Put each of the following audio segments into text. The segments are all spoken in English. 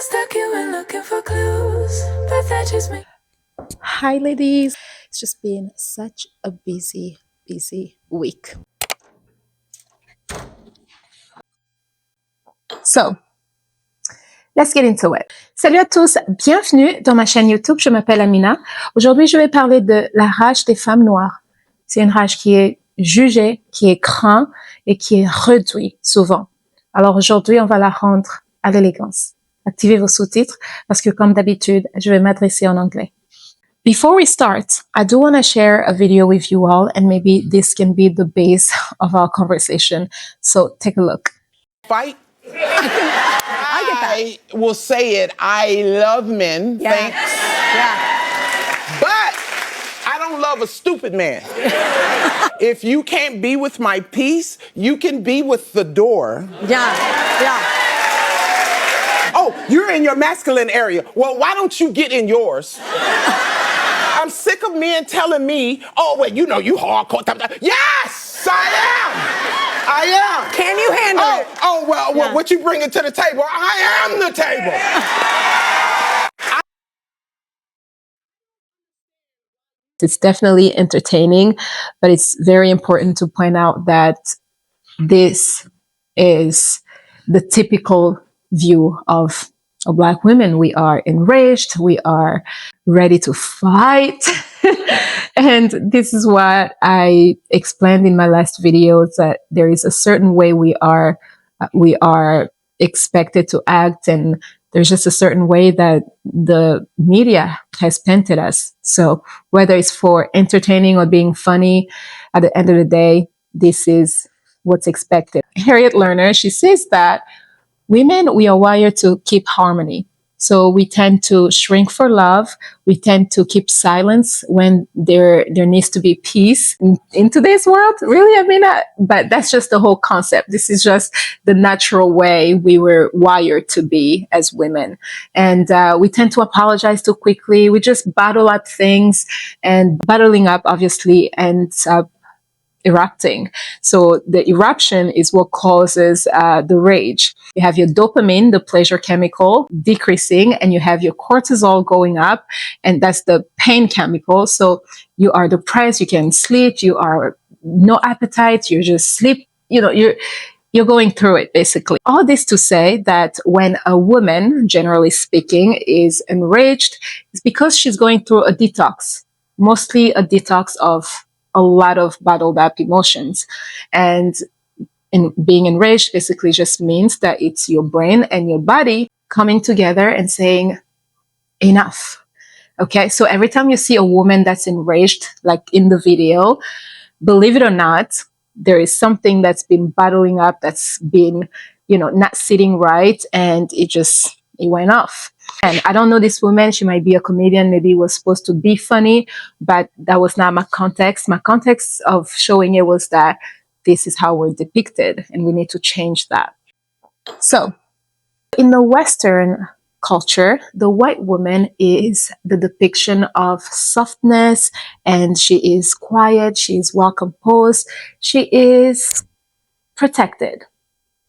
stuck you and looking for clues, but that just makes. Hi, ladies. It's just been such a busy week. So, let's get into it. Salut à tous, bienvenue dans ma chaîne YouTube. Je m'appelle Amina. Aujourd'hui, je vais parler de la rage des femmes noires. C'est une rage qui est jugée, qui est crainte et qui est réduite souvent. Alors aujourd'hui, on va la rendre à l'élégance. Activez vos sous-titres parce que comme d'habitude, je vais m'adresser en anglais. Before we start, I do want to share a video with you all, and maybe this can be the base of our conversation. So take a look. Fight. I will say it. I love men. Yeah. Thanks. Yeah. But I don't love a stupid man. If you can't be with my peace, you can be with the door. Yeah. Yeah. Oh, you're in your masculine area. Well, why don't you get in yours? I'm sick of men telling me, oh, well, you know, you hardcore. Yes, I am. I am. Can you handle it? Oh, well, Yeah. what you bringing to the table? I am the table. It's definitely entertaining, but it's very important to point out that this is the typical view of Black women. We are enraged, we are ready to fight. And this is what I explained in my last videos, that there is a certain way we are expected to act, and there's just a certain way that the media has painted us. So whether it's for entertaining or being funny, at the end of the day, this is what's expected. Harriet Lerner, she says that women, we are wired to keep harmony. So we tend to shrink for love. We tend to keep silence when there needs to be peace in today's world. Really, I mean, but that's just the whole concept. This is just the natural way we were wired to be as women. And we tend to apologize too quickly. We just bottle up things, and bottling up obviously ends up erupting. So the eruption is what causes the rage. You have your dopamine, the pleasure chemical, decreasing, and you have your cortisol going up, and that's the pain chemical. So you are depressed, you can't sleep, you are no appetite, you just sleep, you're going through it basically. All this to say that when a woman, generally speaking, is enraged, it's because she's going through a detox, mostly a detox of a lot of bottled up emotions. And being enraged basically just means that it's your brain and your body coming together and saying, enough. Okay, so every time you see a woman that's enraged, like in the video, believe it or not, there is something that's been bottling up, that's been, not sitting right, and it went off. And I don't know this woman, she might be a comedian, maybe it was supposed to be funny, but that was not my context. My context of showing it was that this is how we're depicted, and we need to change that. So, in the Western culture, the white woman is the depiction of softness, and she is quiet, she is well composed, she is protected.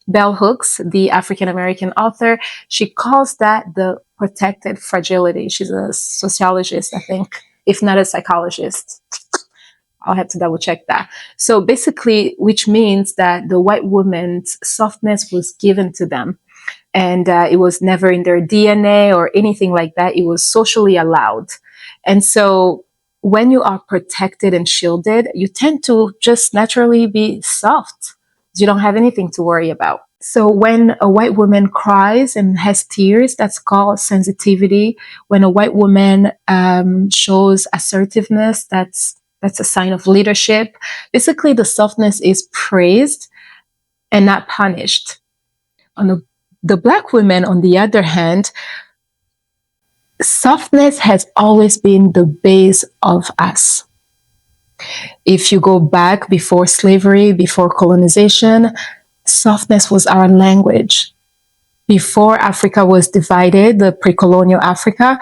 Bell Hooks, the African-American author, she calls that the protected fragility. She's a sociologist, I think, if not a psychologist. I'll have to double check that. So basically, which means that the white woman's softness was given to them. And it was never in their DNA or anything like that. It was socially allowed. And so when you are protected and shielded, you tend to just naturally be soft. You don't have anything to worry about. So when a white woman cries and has tears, that's called sensitivity. When a white woman shows assertiveness, that's a sign of leadership. Basically, the softness is praised and not punished. On the Black women, on the other hand, softness has always been the base of us. If you go back before slavery, before colonization, softness was our language. Before Africa was divided, the pre-colonial Africa,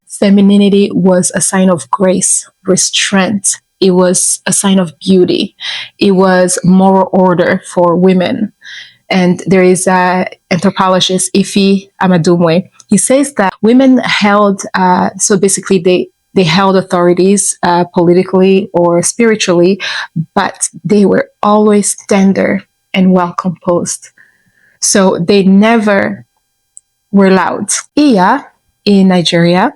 femininity was a sign of grace, restraint. It was a sign of beauty. It was moral order for women. And there is anthropologist Ife Amadumwe. He says that women held, so basically they held authorities politically or spiritually, but they were always tender and well composed. So they never were loud. Iya in Nigeria,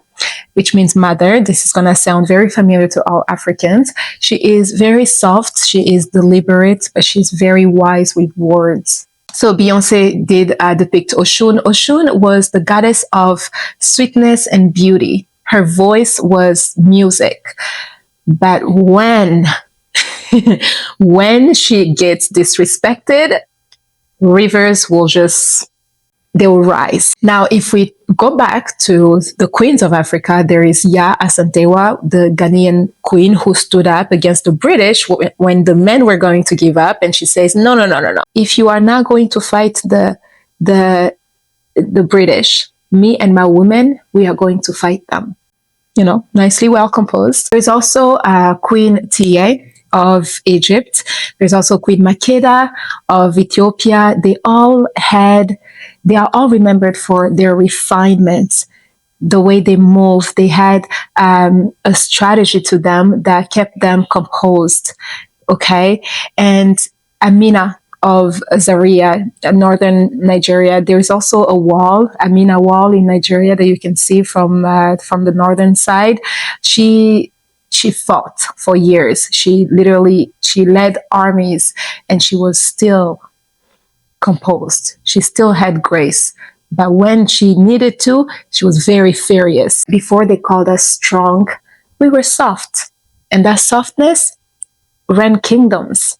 which means mother. This is going to sound very familiar to all Africans. She is very soft, she is deliberate, but she's very wise with words. So Beyonce did depict Oshun. Oshun was the goddess of sweetness and beauty. Her voice was music. But when when she gets disrespected, rivers will just they will rise. Now, if we go back to the queens of Africa, there is Ya Asantewa, the Ghanaian queen who stood up against the British when the men were going to give up, and she says, "No, no, no, no, no. If you are not going to fight the British, me and my women, we are going to fight them." You know, nicely well composed. There's also Queen Tia of Egypt. There's also Queen Makeda of Ethiopia. They are all remembered for their refinement, the way they move. They had a strategy to them that kept them composed. Okay. And Amina of Zaria, northern Nigeria. There's also a wall, Amina Wall in Nigeria, that you can see from the northern side. She fought for years. She led armies, and she was still composed. She still had grace. But when she needed to, she was very furious. Before they called us strong, we were soft. And that softness ran kingdoms.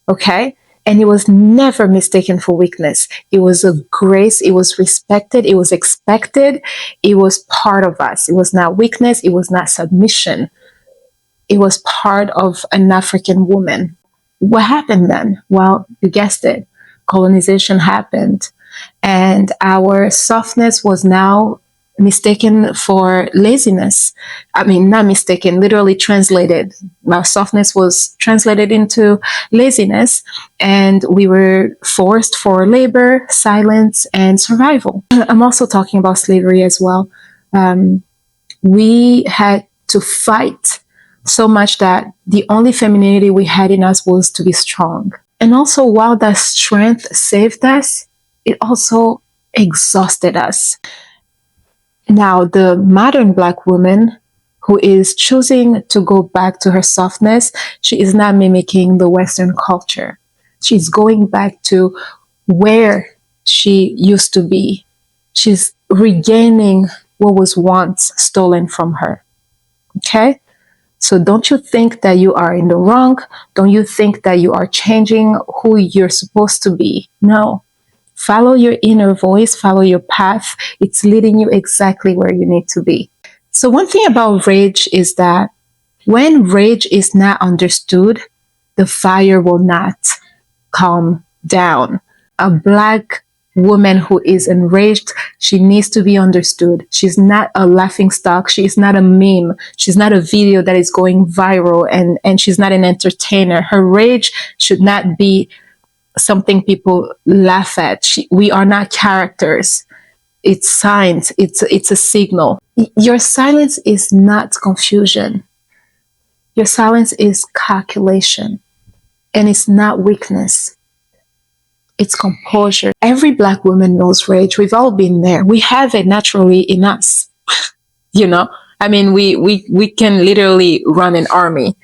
Okay? And it was never mistaken for weakness. It was a grace. It was respected. It was expected. It was part of us. It was not weakness. It was not submission. It was part of an African woman. What happened then? Well, you guessed it. Colonization happened. And our softness was now mistaken for laziness. I mean, not mistaken, literally translated. Our softness was translated into laziness, and we were forced for labor, silence, and survival. I'm also talking about slavery as well. We had to fight so much that the only femininity we had in us was to be strong. And also, while that strength saved us, it also exhausted us. Now, the modern Black woman who is choosing to go back to her softness, she is not mimicking the Western culture. She's going back to where she used to be. She's regaining what was once stolen from her. Okay? So don't you think that you are in the wrong? Don't you think that you are changing who you're supposed to be? No. Follow your inner voice, follow your path. It's leading you exactly where you need to be. So one thing about rage is that when rage is not understood, the fire will not calm down. A Black woman who is enraged, she needs to be understood. She's not a laughing stock. She is not a meme. She's not a video that is going viral, and she's not an entertainer. Her rage should not be something people laugh at. We are not characters. It's signs. It's a signal. Your silence is not confusion. Your silence is calculation. And it's not weakness. It's composure. Every Black woman knows rage. We've all been there. We have it naturally in us. You know? I mean, we can literally run an army.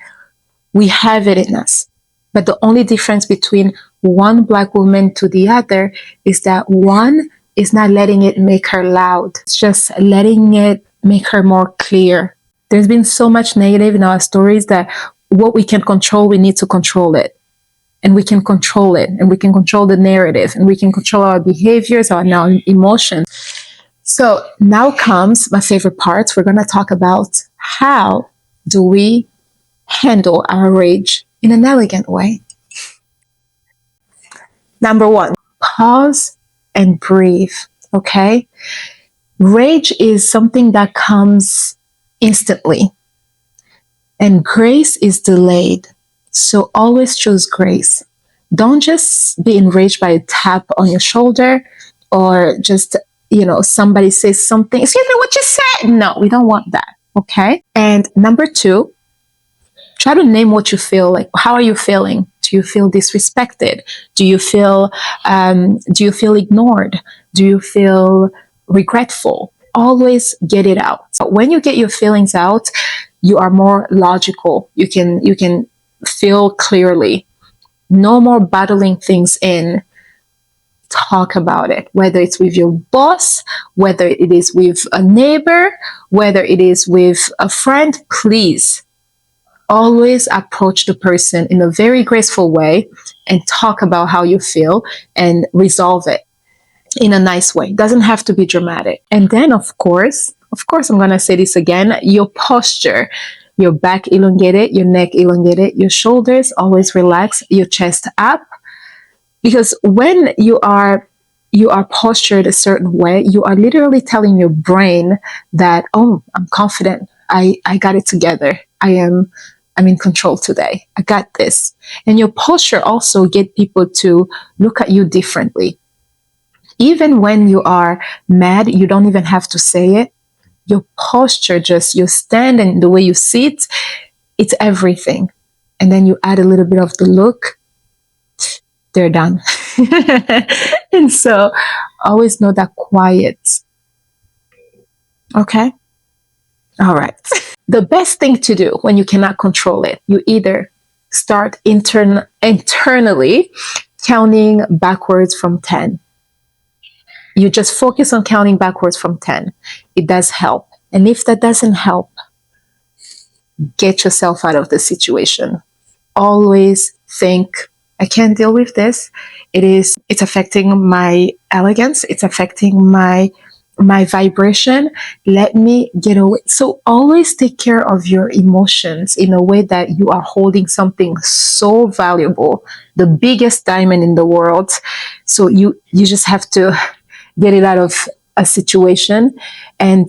We have it in us. But the only difference between one Black woman to the other is that one is not letting it make her loud. It's just letting it make her more clear. There's been so much negative in our stories that what we can control, we need to control it. And we can control it. And we can control the narrative. And we can control our behaviors, our emotions. So now comes my favorite part. We're going to talk about how do we handle our rage in an elegant way. Number one, pause and breathe, okay? Rage is something that comes instantly, and grace is delayed. So always choose grace. Don't just be enraged by a tap on your shoulder or just somebody says something, excuse me, what you said? No, we don't want that. Okay. And number 2, try to name what you feel like. How are you feeling? Do you feel disrespected? Do you feel ignored? Do you feel regretful? Always get it out. So when you get your feelings out, you are more logical. You can feel clearly. No more bottling things in. Talk about it, whether it's with your boss, whether it is with a neighbor, whether it is with a friend. Please always approach the person in a very graceful way and talk about how you feel and resolve it in a nice way. It doesn't have to be dramatic. And then, of course, I'm going to say this again, your posture. Your back elongated, your neck elongated, your shoulders always relax, your chest up. Because when you are postured a certain way, you are literally telling your brain that, oh, I'm confident. I got it together. I'm in control today. I got this. And your posture also get people to look at you differently. Even when you are mad, you don't even have to say it. Your posture, just your stand and the way you sit, it's everything. And then you add a little bit of the look, they're done. And so always know that quiet. Okay? All right. The best thing to do when you cannot control it, you either start internally counting backwards from 10. You just focus on counting backwards from 10. It does help. And if that doesn't help, get yourself out of the situation. Always think, I can't deal with this. It's affecting my elegance. It's affecting my vibration. Let me get away. So always take care of your emotions in a way that you are holding something so valuable, the biggest diamond in the world. So you just have to get it out of a situation and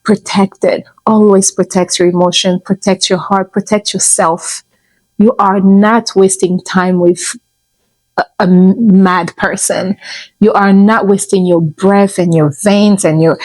protect it. Always protect your emotion, protect your heart, protect yourself. You are not wasting time with a mad person. You are not wasting your breath and your veins and your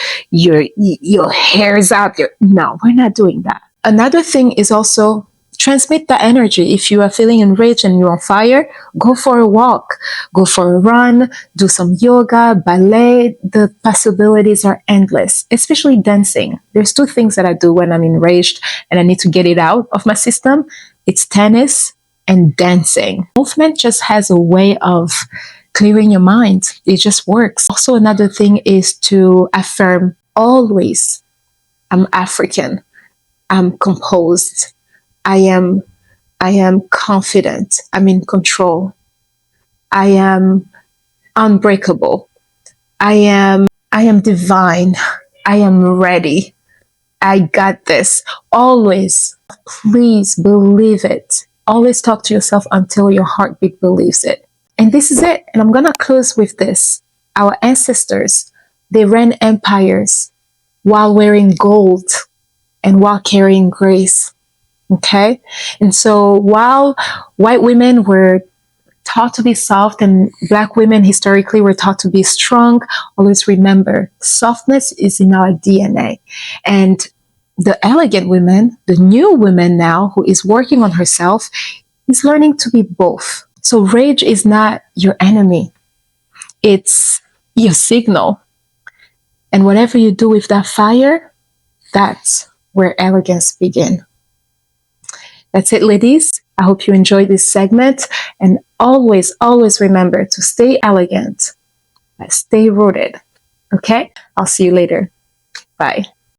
hairs up. No, we're not doing that. Another thing is also transmit the energy. If you are feeling enraged and you're on fire, go for a walk, go for a run, do some yoga, ballet. The possibilities are endless, especially dancing. There's 2 things that I do when I'm enraged and I need to get it out of my system. It's tennis and dancing. Movement just has a way of clearing your mind. It just works. Also, another thing is to affirm always, I'm African, I'm composed, I am confident, I'm in control, I am unbreakable, I am divine, I am ready, I got this. Always, please believe it. Always talk to yourself until your heartbeat believes it. And this is it. And I'm going to close with this. Our ancestors, they ran empires while wearing gold and while carrying grace. Okay? And so while white women were taught to be soft and Black women historically were taught to be strong, always remember, softness is in our DNA. And the elegant woman, the new woman now who is working on herself, is learning to be both. So rage is not your enemy. It's your signal. And whatever you do with that fire, that's where elegance begins. That's it, ladies. I hope you enjoyed this segment. And always, always remember to stay elegant, but stay rooted. Okay? I'll see you later. Bye.